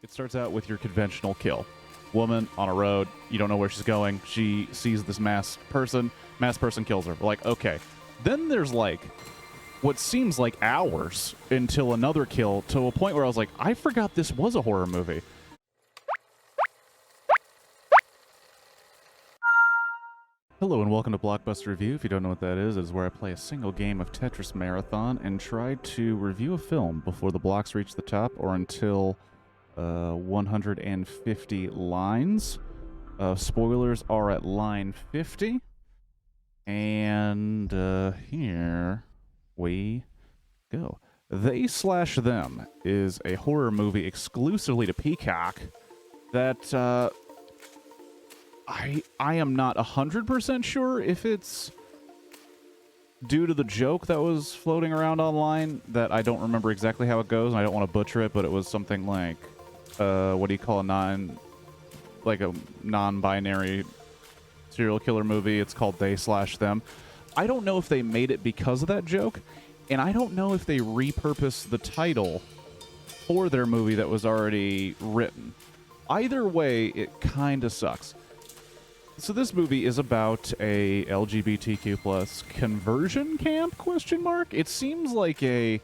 It starts out with your conventional kill. Woman on a road, you don't know where she's going. She sees this masked person kills her. We're like, okay. Then there's like what seems like hours until another kill, to a point where I was like, I forgot this was a horror movie. Hello and welcome to Blockbuster Review. If you don't know what that is where I play a single game of Tetris Marathon and try to review a film before the blocks reach the top or until 150 lines. Spoilers are at line 50. And here we go. They Slash Them is a horror movie exclusively to Peacock that I am not 100% sure if it's due to the joke that was floating around online that I don't remember exactly how it goes, and I don't want to butcher it, but it was something like, what do you call a non-binary serial killer movie. It's called They Slash Them. I don't know if they made it because of that joke, and I don't know if they repurposed the title for their movie that was already written. Either way, it kind of sucks. So this movie is about a LGBTQ plus conversion camp, ? It seems like a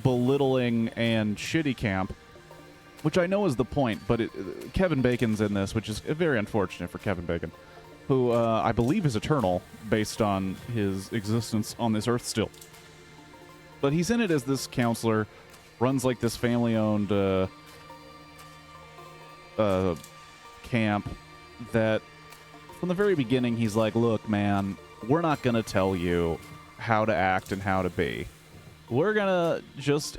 belittling and shitty camp, which I know is the point, but Kevin Bacon's in this, which is very unfortunate for Kevin Bacon, who I believe is eternal based on his existence on this earth still. But he's in it as this counselor, runs like this family-owned camp that from the very beginning he's like, look, man, we're not going to tell you how to act and how to be. We're going to just,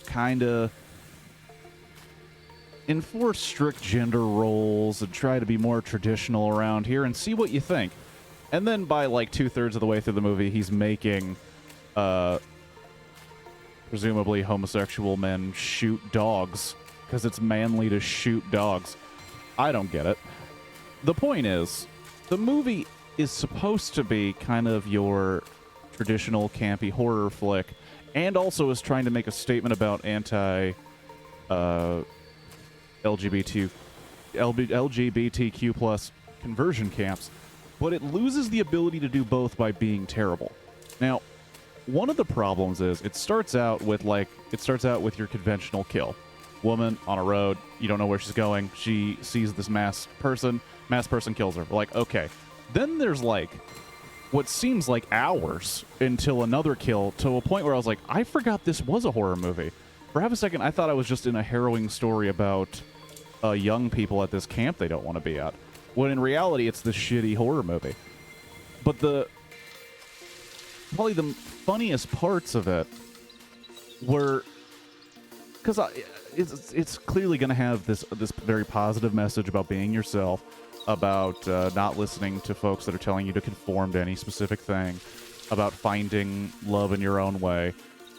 kind of enforce strict gender roles and try to be more traditional around here and see what you think. And then by like 2/3 of the way through the movie, he's making presumably homosexual men shoot dogs because it's manly to shoot dogs. I don't get it. The point is, the movie is supposed to be kind of your traditional campy horror flick, and also is trying to make a statement about LGBTQ plus conversion camps, but it loses the ability to do both by being terrible. Now, one of the problems is it starts out with your conventional kill. Woman on a road, you don't know where she's going. She sees this masked person kills her. We're like, okay. Then there's like what seems like hours until another kill, to a point where I was like, I forgot this was a horror movie. For half a second, I thought I was just in a harrowing story about young people at this camp they don't want to be at, when in reality it's this shitty horror movie. But probably the funniest parts of it were, because it's clearly going to have this very positive message about being yourself, about not listening to folks that are telling you to conform to any specific thing, about finding love in your own way.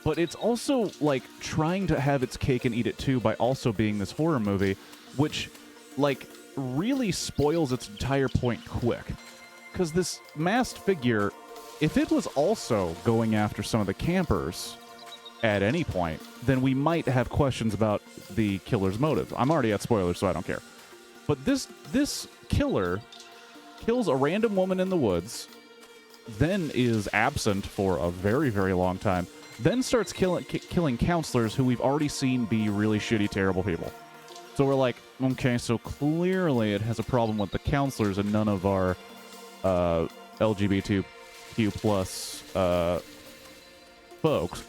But it's also like trying to have its cake and eat it too by also being this horror movie, which like really spoils its entire point quick. Because this masked figure, if it was also going after some of the campers at any point, then we might have questions about the killer's motive. I'm already at spoilers, so I don't care. But this killer kills a random woman in the woods, then is absent for a very, very long time, then starts killing counselors who we've already seen be really shitty, terrible people. So we're like, okay, so clearly it has a problem with the counselors and none of our LGBTQ plus folks.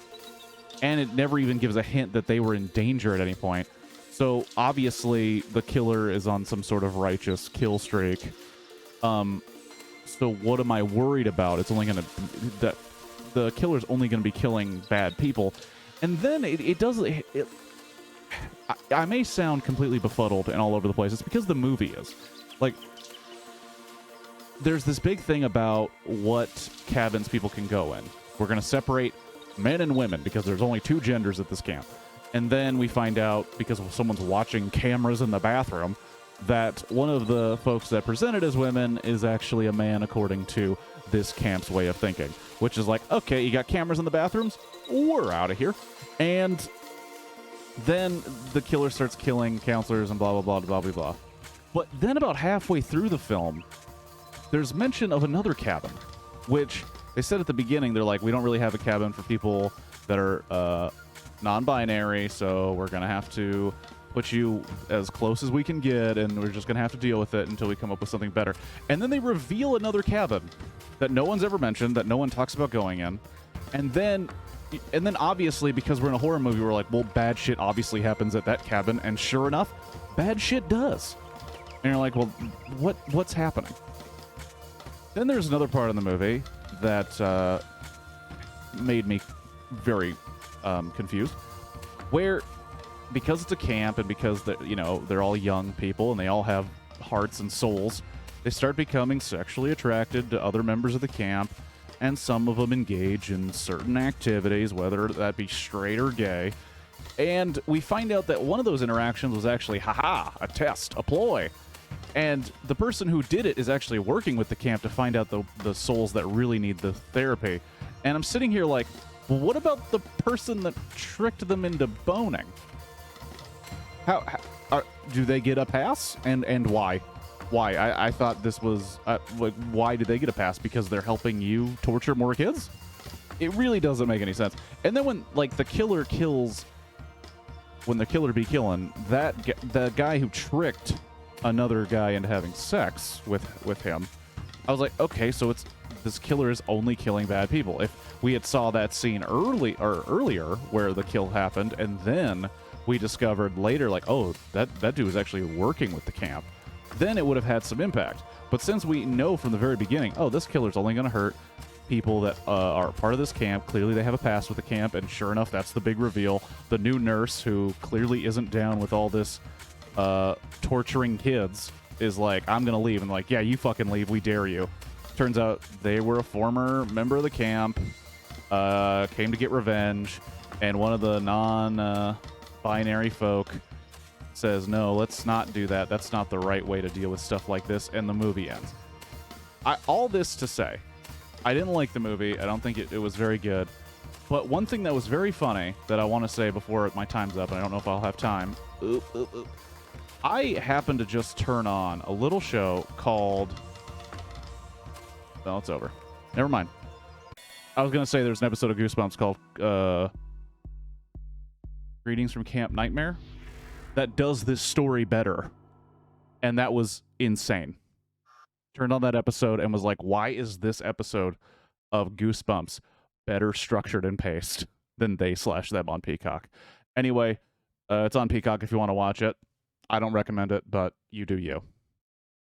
And it never even gives a hint that they were in danger at any point. So obviously the killer is on some sort of righteous kill streak. So what am I worried about? It's only going to... the killer's only going to be killing bad people. And then I may sound completely befuddled and all over the place. It's because the movie is. Like, there's this big thing about what cabins people can go in. We're going to separate men and women because there's only two genders at this camp. And then we find out, because someone's watching cameras in the bathroom, that one of the folks that presented as women is actually a man according to this camp's way of thinking. Which is like, okay, you got cameras in the bathrooms? We're out of here. And Then the killer starts killing counselors and blah, blah, blah, blah, blah, blah. But then about halfway through the film, there's mention of another cabin, which they said at the beginning, they're like, we don't really have a cabin for people that are non-binary, so we're going to have to put you as close as we can get, and we're just going to have to deal with it until we come up with something better. And then they reveal another cabin that no one's ever mentioned, that no one talks about going in. And then obviously, because we're in a horror movie, we're like, well, bad shit obviously happens at that cabin, and sure enough, bad shit does. And you're like, well, what's happening? Then there's another part of the movie that made me very confused, where because it's a camp and because they're all young people and they all have hearts and souls, they start becoming sexually attracted to other members of the camp, and some of them engage in certain activities, whether that be straight or gay. And we find out that one of those interactions was actually, a test, a ploy. And the person who did it is actually working with the camp to find out the souls that really need the therapy. And I'm sitting here like, well, what about the person that tricked them into boning? How do they get a pass? And why? Why? I thought this was like, why did they get a pass? Because they're helping you torture more kids? It really doesn't make any sense. And then when the killer be killing, the guy who tricked another guy into having sex with him, I was like, okay, so this killer is only killing bad people. If we had saw that scene earlier where the kill happened, and then we discovered later, like, oh, that dude was actually working with the camp, then it would have had some impact. But since we know from the very beginning, oh, this killer's only going to hurt people that are part of this camp, clearly they have a past with the camp, and sure enough, that's the big reveal. The new nurse, who clearly isn't down with all this torturing kids, is like, I'm going to leave. And like, yeah, you fucking leave. We dare you. Turns out they were a former member of the camp, came to get revenge, and one of the non-binary folk says, no, let's not do that. That's not the right way to deal with stuff like this, and the movie ends. All this to say, I didn't like the movie. I don't think it was very good. But one thing that was very funny that I want to say before my time's up, and I don't know if I'll have time. I happened to just turn on a little show called... Well, it's over. Never mind. I was going to say there's an episode of Goosebumps called Greetings from Camp Nightmare that does this story better. And that was insane. Turned on that episode and was like, why is this episode of Goosebumps better structured and paced than they/them on Peacock? Anyway, it's on Peacock if you want to watch it. I don't recommend it, but you do you.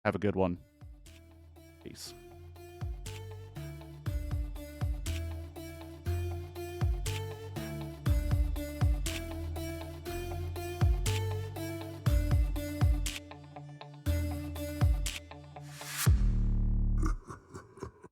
Have a good one. Peace.